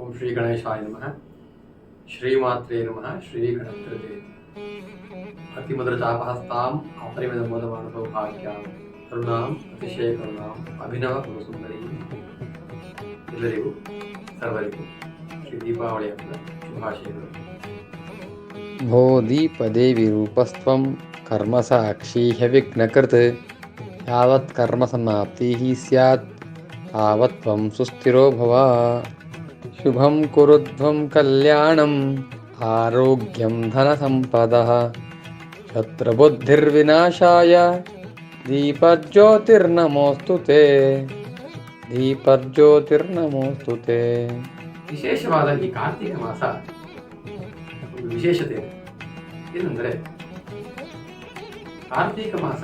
ಓಂ ಶ್ರೀ ಗಣೇಶಾಯ ನಮಃ. ಶ್ರೀಮಾತ್ರೇ ನಮಃ. ಶ್ರೀ ಗಣಪತಿ ಅತಿಮಧುರ ಚಾಪಹಸ್ತಾಂ ಅಪರಿಮಿತ ಮೋದಮಾನ ಸೌಭಾಗ್ಯಾಂ ಕರುಣಾಂ ಅತಿಶಯ ಕರುಣಾಂ ಅಭಿನವ ಗುರುಸುಂದರಿ. ಎಲ್ಲರಿಗೂ ಸರ್ವರಿಗೂ ಶ್ರೀ ದೀಪಾವಳಿ ಹಬ್ಬದ ಶುಭಾಶಯಗಳು. ಭೋ ದೀಪದೇವಿ ರೂಪಸ್ತ್ವಂ ಕರ್ಮಸಾಕ್ಷಿ ಹ್ಯವಿಘ್ನಕೃತ್ ಯಾವತ್ ಕರ್ಮ ಸಮಾಪ್ತಿ ಸ್ಯಾತ್ ತಾವತ್ ತ್ವಂ ಸುಸ್ಥಿರೋ ಭವ. ಶುಭಂ ಕುರುಧ್ವಂ ಕಲ್ಯಾಣಂ ಆರೋಗ್ಯಂ ಧನ ಸಂಪದಃ ಛತ್ರಬುದ್ಧಿರ್ವಿನಾಶಾಯ ದೀಪಜ್ಯೋತಿರ್ನಮೋಸ್ತುತೇ. ದೀಪಜ್ಯೋತಿರ್ನಮೋಸ್ತುತೇ. ವಿಶೇಷವಾದ ಈ ಕಾರ್ತಿಕ ಮಾಸ ಒಂದು ವಿಶೇಷತೆ ಏನಂದರೆ, ಕಾರ್ತಿಕ ಮಾಸ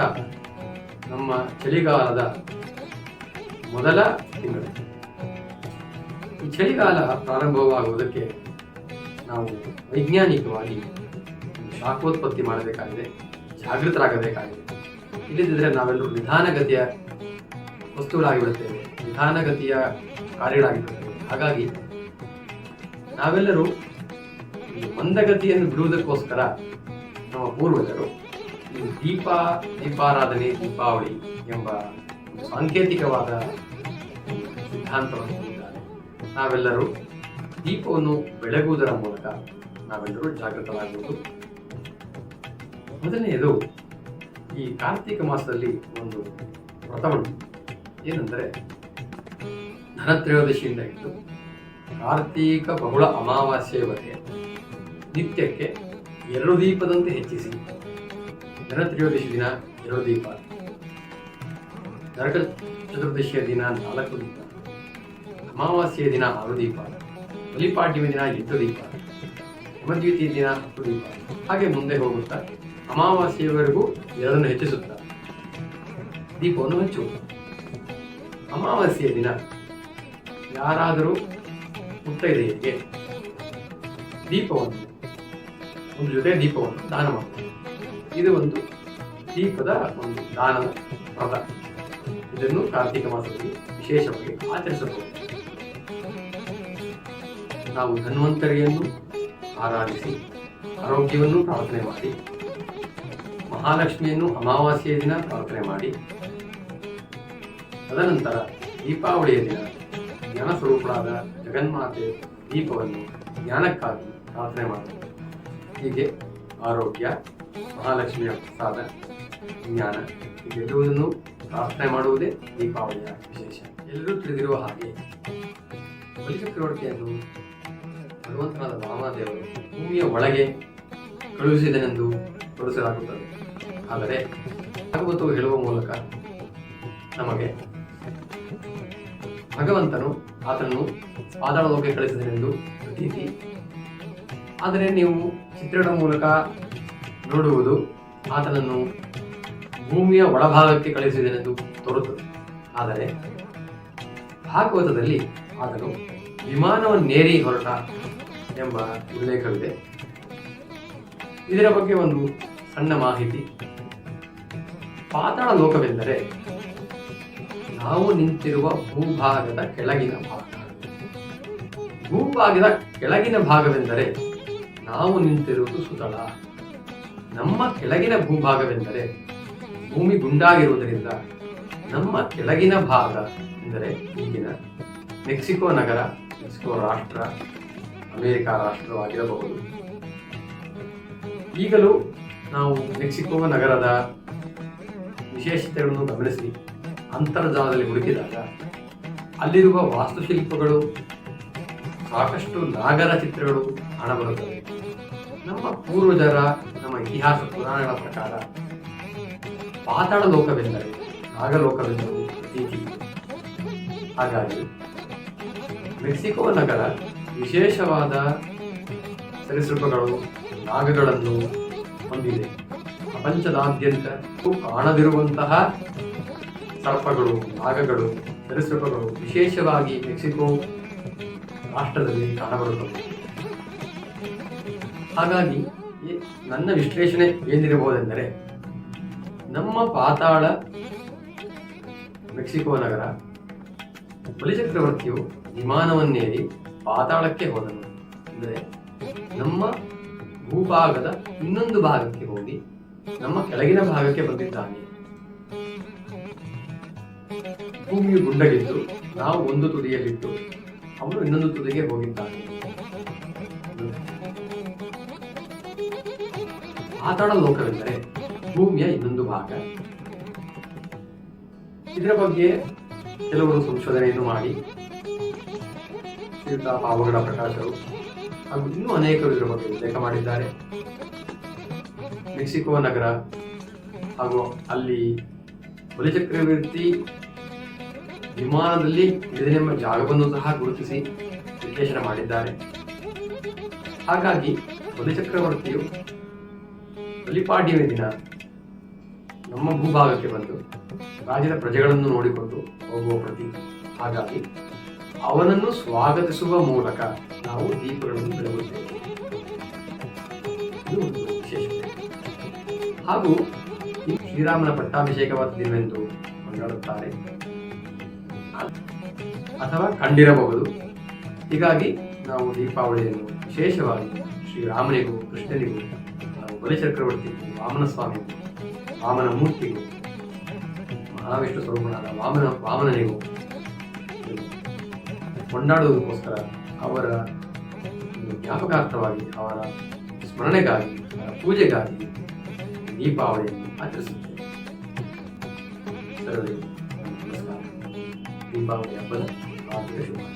ನಮ್ಮ ಚಳಿಗಾಲದ ಮೊದಲ ತಿಂಗಳು. ಈ ಚಳಿಗಾಲ ಪ್ರಾರಂಭವಾಗುವುದಕ್ಕೆ ನಾವು ವೈಜ್ಞಾನಿಕವಾಗಿ ಶಾಖೋತ್ಪತ್ತಿ ಮಾಡಬೇಕಾಗಿದೆ, ಜಾಗೃತರಾಗಬೇಕಾಗಿದೆ. ಇಲ್ಲದಿದ್ದರೆ ನಾವೆಲ್ಲರೂ ನಿಧಾನಗತಿಯ ವಸ್ತುಗಳಾಗಿಬಿಡುತ್ತೇವೆ, ನಿಧಾನಗತಿಯ ಕಾರ್ಯಗಳಾಗಿಬಿಡುತ್ತೇವೆ. ಹಾಗಾಗಿ ನಾವೆಲ್ಲರೂ ಮಂದಗತಿಯನ್ನು ಬಿಡುವುದಕ್ಕೋಸ್ಕರ ನಮ್ಮ ಪೂರ್ವಜರು ಈ ದೀಪಾರಾಧನೆ, ದೀಪಾವಳಿ ಎಂಬ ಸಾಂಕೇತಿಕವಾದ ಸಿದ್ಧಾಂತವನ್ನು ಹೊಂದಿದ್ದಾರೆ. ನಾವೆಲ್ಲರೂ ದೀಪವನ್ನು ಬೆಳಗುವುದರ ಮೂಲಕ ನಾವೆಲ್ಲರೂ ಜಾಗೃತರಾಗುವುದು. ಮೊದಲನೆಯದು, ಈ ಕಾರ್ತಿಕ ಮಾಸದಲ್ಲಿ ಒಂದು ವ್ರತವನ್ನು ಏನೆಂದರೆ, ಧನತ್ರಯೋದಶಿಯಿಂದ ಹಿಡಿದು ಕಾರ್ತೀಕ ಬಹುಳ ಅಮಾವಾಸ್ಯೆಯವರೆಗೆ ನಿತ್ಯಕ್ಕೆ 2 ದೀಪದಂತೆ ಹೆಚ್ಚಿಸಿ, ಧನತ್ರಯೋದಶಿ ದಿನ 2 ದೀಪ, ನರಕ ಚತುರ್ದಶಿಯ ದಿನ 4 ದೀಪ, ಅಮಾವಾಸ್ಯೆಯ ದಿನ 6 ದೀಪ, ಬಲಿಪಾಡ್ಯಮಿ ದಿನ 8 ದೀಪ, ಯಮದ್ವಿತೀಯ ದಿನ 10 ದೀಪ, ಹಾಗೆ ಮುಂದೆ ಹೋಗುತ್ತಾ ಅಮಾವಾಸ್ಯೆಯವರೆಗೂ 2 ಹೆಚ್ಚಿಸುತ್ತಾ ದೀಪವನ್ನು ಹಚ್ಚುವುದು. ಅಮಾವಾಸ್ಯೆಯ ದಿನ ಯಾರಾದರೂ ಮುತ್ತೈದೆಯರಿಗೆ ದೀಪವನ್ನು, ಒಂದು ಜೊತೆ ದೀಪವನ್ನು ದಾನ ಮಾಡುವುದು. ಇದು ಒಂದು ದೀಪದ ಒಂದು ದಾನದ ವ್ರತ. ಇದನ್ನು ಕಾರ್ತಿಕ ಮಾಸದಲ್ಲಿ ವಿಶೇಷವಾಗಿ ಆಚರಿಸಬಹುದು. ನಾವು ಧನ್ವಂತರಿಯನ್ನು ಆರಾಧಿಸಿ ಆರೋಗ್ಯವನ್ನು ಪ್ರಾರ್ಥನೆ ಮಾಡಿ, ಮಹಾಲಕ್ಷ್ಮಿಯನ್ನು ಅಮಾವಾಸ್ಯೆಯ ದಿನ ಪ್ರಾರ್ಥನೆ ಮಾಡಿ, ತದನಂತರ ದೀಪಾವಳಿಯ ದಿನ ಜ್ಞಾನ ಸ್ವರೂಪರಾದ ಜಗನ್ಮಾತೆ ದೀಪವನ್ನು ಜ್ಞಾನಕ್ಕಾಗಿ ಪ್ರಾರ್ಥನೆ ಮಾಡಬಹುದು. ಹೀಗೆ ಆರೋಗ್ಯ, ಮಹಾಲಕ್ಷ್ಮಿಯ ಪ್ರಸಾದ, ಜ್ಞಾನ ಇದೆಲ್ಲವುದನ್ನು ಪ್ರಾರ್ಥನೆ ಮಾಡುವುದೇ ದೀಪಾವಳಿಯ ವಿಶೇಷ. ಎಲ್ಲರೂ ತಿಳಿದಿರುವ ಹಾಗೆ ಬಲಿಚಕ್ರವರ್ತಿಯನ್ನು ಭಗವಂತನಾದ ವಾಮದೇವರು ಭೂಮಿಯ ಒಳಗೆ ಕಳುಹಿಸಿದನೆಂದು ತೋರಿಸಲಾಗುತ್ತದೆ. ಆದರೆ ಭಾಗವತವು ಹೇಳುವ ಮೂಲಕ ನಮಗೆ ಭಗವಂತನು ಆತನನ್ನು ಪಾತಾಳ ಲೋಕಕ್ಕೆ ಕಳಿಸಿದನೆಂದು ಪ್ರತೀತಿ. ಆದರೆ ನೀವು ಚಿತ್ರಣದ ಮೂಲಕ ನೋಡುವುದು ಆತನನ್ನು ಭೂಮಿಯ ಒಳಭಾಗಕ್ಕೆ ಕಳಿಸಿದನೆಂದು ತೋರುತ್ತದೆ. ಆದರೆ ಭಾಗವತದಲ್ಲಿ ಆತನು ವಿಮಾನವನ್ನೇರಿ ಹೊರಟ ಎಂಬ ಉಲ್ಲೇಖವಿದೆ. ಇದರ ಬಗ್ಗೆ ಒಂದು ಸಣ್ಣ ಮಾಹಿತಿ. ಪಾತಾಳ ಲೋಕವೆಂದರೆ ನಾವು ನಿಂತಿರುವ ಭೂಭಾಗದ ಕೆಳಗಿನ ಭಾಗ. ಭೂಭಾಗದ ಕೆಳಗಿನ ಭಾಗವೆಂದರೆ ನಾವು ನಿಂತಿರುವುದು ಸುತಳ. ನಮ್ಮ ಕೆಳಗಿನ ಭೂಭಾಗವೆಂದರೆ ಭೂಮಿ ಗುಂಡಾಗಿರುವುದರಿಂದ ನಮ್ಮ ಕೆಳಗಿನ ಭಾಗ ಎಂದರೆ ಈಗಿನ ಮೆಕ್ಸಿಕೋ ನಗರ, ಮೆಕ್ಸಿಕೋ ರಾಷ್ಟ್ರ, ಅಮೆರಿಕ ರಾಷ್ಟ್ರವಾಗಿರಬಹುದು. ಈಗಲೂ ನಾವು ಮೆಕ್ಸಿಕೋ ನಗರದ ವಿಶೇಷತೆಗಳನ್ನು ಗಮನಿಸಿ ಅಂತರ್ಜಾಲದಲ್ಲಿ ಹುಡುಕಿದಾಗ ಅಲ್ಲಿರುವ ವಾಸ್ತುಶಿಲ್ಪಗಳು, ಸಾಕಷ್ಟು ನಾಗರ ಚಿತ್ರಗಳು ಕಾಣಬರುತ್ತವೆ. ನಮ್ಮ ಪೂರ್ವಜರ, ನಮ್ಮ ಇತಿಹಾಸ ಪುರಾಣಗಳ ಪ್ರಕಾರ ಪಾತಾಳ ಲೋಕವೆಂದರೆ ನಾಗಲೋಕವೆಂದು ಪ್ರತೀತಿ. ಹಾಗಾಗಿ ಮೆಕ್ಸಿಕೋ ನಗರ ವಿಶೇಷವಾದ ಸರೀಸೃಪಗಳು, ನಾಗಗಳನ್ನು ಹೊಂದಿದೆ. ಪ್ರಪಂಚದಾದ್ಯಂತ ಕಾಣದಿರುವಂತಹ ಸರ್ಪಗಳು, ನಾಗಗಳು, ಸರೀಸೃಪಗಳು ವಿಶೇಷವಾಗಿ ಮೆಕ್ಸಿಕೋ ರಾಷ್ಟ್ರದಲ್ಲಿ ಕಾಣಬರುತ್ತವೆ. ಹಾಗಾಗಿ ನನ್ನ ವಿಶ್ಲೇಷಣೆ ಏನಿರಬಹುದೆಂದರೆ, ನಮ್ಮ ಪಾತಾಳ ಮೆಕ್ಸಿಕೋ ನಗರ ಬಲಿಚಕ್ರವರ್ತಿಯು ವಿಮಾನವನ್ನೇರಿ ಪಾತಾಳಕ್ಕೆ ಹೋದನು. ಅಂದರೆ ನಮ್ಮ ಭೂಭಾಗದ ಇನ್ನೊಂದು ಭಾಗಕ್ಕೆ ಹೋಗಿ ನಮ್ಮ ಕೆಳಗಿನ ಭಾಗಕ್ಕೆ ಬಂದಿದ್ದಾನೆ. ಭೂಮಿಯು ಗುಂಡಗಿದ್ದು ನಾವು ಒಂದು ತುದಿಯಲ್ಲಿದ್ದು ಅವನು ಇನ್ನೊಂದು ತುದಿಗೆ ಹೋಗಿದ್ದಾನೆ. ಪಾತಾಳ ಲೋಕವೆಂದರೆ ಭೂಮಿಯ ಇನ್ನೊಂದು ಭಾಗ. ಇದರ ಬಗ್ಗೆ ಕೆಲವರು ಸಂಶೋಧನೆಯನ್ನು ಮಾಡಿ ಶ್ರೀಯುತ ಪಾವಗಡ ಪ್ರಕಾಶರು ಹಾಗೂ ಇನ್ನೂ ಅನೇಕರು ಇದರ ಬಗ್ಗೆ ಉಲ್ಲೇಖ ಮಾಡಿದ್ದಾರೆ. ಮೆಕ್ಸಿಕೋ ನಗರ ಹಾಗೂ ಅಲ್ಲಿ ಬಲಿಚಕ್ರವರ್ತಿ ವಿಮಾನದಲ್ಲಿ ಇಳಿದನೆಂಬ ಜಾಗವನ್ನು ಸಹ ಗುರುತಿಸಿ ವಿಶ್ಲೇಷಣೆ ಮಾಡಿದ್ದಾರೆ. ಹಾಗಾಗಿ ಬಲಿಚಕ್ರವರ್ತಿಯು ಬಲಿಪಾಡ್ಯಮಿ ದಿನ ನಮ್ಮ ಭೂಭಾಗಕ್ಕೆ ಬಂದು ರಾಜ್ಯದ ಪ್ರಜೆಗಳನ್ನು ನೋಡಿಕೊಂಡು ಹೋಗುವ ಪ್ರತೀಕ. ಹಾಗಾಗಿ ಅವನನ್ನು ಸ್ವಾಗತಿಸುವ ಮೂಲಕ ನಾವು ದೀಪಗಳನ್ನು ಬೆಳಗುತ್ತೇವೆ. ಇದು ಒಂದು ವಿಶೇಷತೆ. ಹಾಗೂ ಶ್ರೀರಾಮನ ಪಟ್ಟಾಭಿಷೇಕವಾದ ದಿನವೆಂದು ಕೊಂಡಾಡುತ್ತಾರೆ ಅಥವಾ ಕಂಡಿರಬಹುದು. ಹೀಗಾಗಿ ನಾವು ದೀಪಾವಳಿಯನ್ನು ವಿಶೇಷವಾಗಿ ಶ್ರೀರಾಮನಿಗೂ ಕೃಷ್ಣನಿಗೂ, ನಾವು ಬಲಿಚಕ್ರವರ್ತಿಗೂ, ವಾಮನ ಸ್ವಾಮಿಗೂ, ವಾಮನ ಮೂರ್ತಿಗೂ, ಮಹಾವಿಷ್ಣು ಸ್ವರೂಪನಾದ ವಾಮನನಿಗೂ ಕೊಂಡಾಡುವುದಕ್ಕೋಸ್ಕರ ಅವರ ಜ್ಞಾಪಕಾರ್ಥವಾಗಿ, ಅವರ ಸ್ಮರಣೆಗಾಗಿ, ಅವರ ಪೂಜೆಗಾಗಿ ದೀಪಾವಳಿಯನ್ನು ಆಚರಿಸುತ್ತೇವೆ. ಸರ್ವರಿಗೂ ನಮಸ್ಕಾರ. ದೀಪಾವಳಿ ಹಬ್ಬದ ಹಾರ್ದಿಕ ಶುಭಾಶಯ.